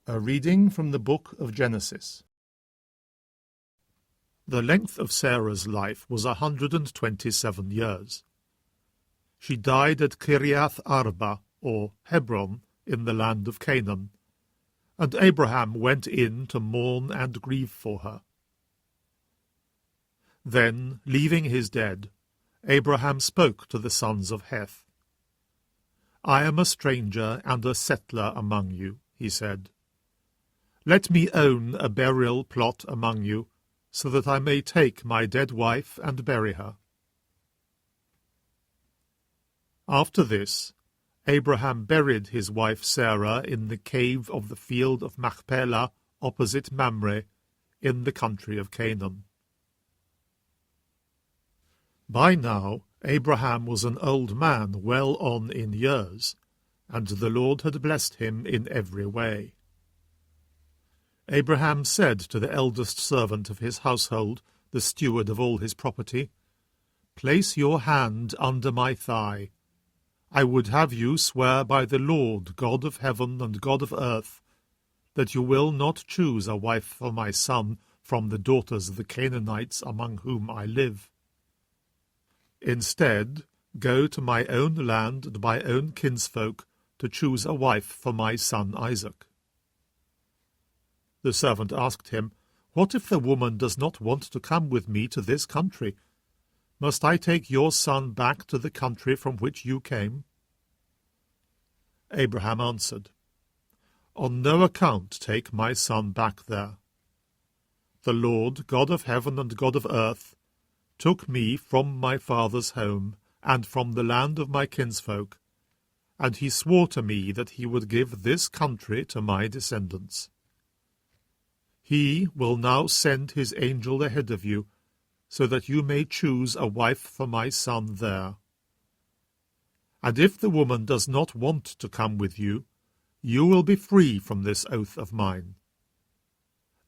A reading from the book of Genesis. The length of Sarah's life was 127 years. She died at Kiriath Arba, or Hebron, in the land of Canaan, and Abraham went in to mourn and grieve for her. Then, leaving his dead, Abraham spoke to the sons of Heth. "I am a stranger and a settler among you," he said. "Let me own a burial plot among you, so that I may take my dead wife and bury her." After this, Abraham buried his wife Sarah in the cave of the field of Machpelah opposite Mamre, in the country of Canaan. By now Abraham was an old man, well on in years, and the Lord had blessed him in every way. Abraham said to the eldest servant of his household, the steward of all his property, "Place your hand under my thigh. I would have you swear by the Lord, God of heaven and God of earth, that you will not choose a wife for my son from the daughters of the Canaanites among whom I live. Instead, go to my own land and my own kinsfolk to choose a wife for my son Isaac." The servant asked him, "What if the woman does not want to come with me to this country? Must I take your son back to the country from which you came?" Abraham answered, "On no account take my son back there. The Lord, God of heaven and God of earth, took me from my father's home and from the land of my kinsfolk, and he swore to me that he would give this country to my descendants. He will now send his angel ahead of you, so that you may choose a wife for my son there. And if the woman does not want to come with you, you will be free from this oath of mine.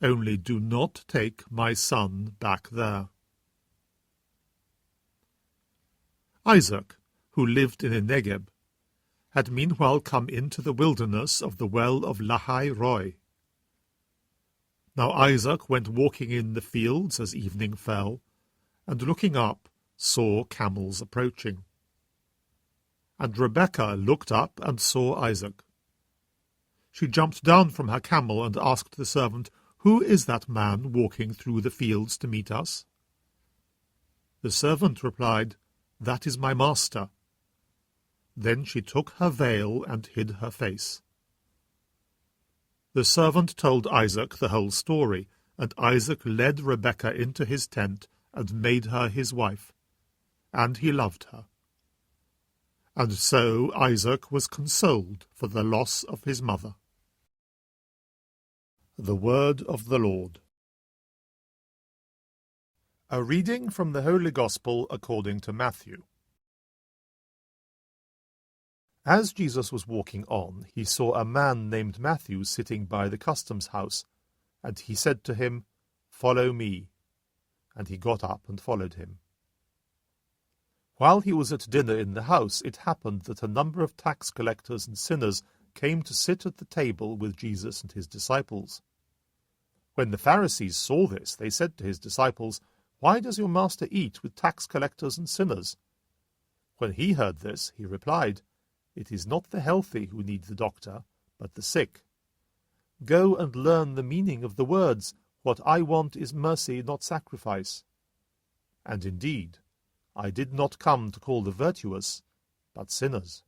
Only do not take my son back there." Isaac, who lived in the Negeb, had meanwhile come into the wilderness of the well of Lahai Roi. Now Isaac went walking in the fields as evening fell, and looking up saw camels approaching. And Rebekah looked up and saw Isaac. She jumped down from her camel and asked the servant, "Who is that man walking through the fields to meet us?" The servant replied, "That is my master." Then she took her veil and hid her face. The servant told Isaac the whole story, and Isaac led Rebekah into his tent and made her his wife, and he loved her. And so Isaac was consoled for the loss of his mother. The word of the Lord. A reading from the Holy Gospel according to Matthew. As Jesus was walking on, he saw a man named Matthew sitting by the customs house, and he said to him, "Follow me." And he got up and followed him. While he was at dinner in the house, it happened that a number of tax collectors and sinners came to sit at the table with Jesus and his disciples. When the Pharisees saw this, they said to his disciples, "Why does your master eat with tax collectors and sinners?" When he heard this, he replied, "It is not the healthy who need the doctor, but the sick. Go and learn the meaning of the words, 'What I want is mercy, not sacrifice.' And indeed, I did not come to call the virtuous, but sinners."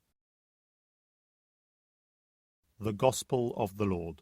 The Gospel of the Lord.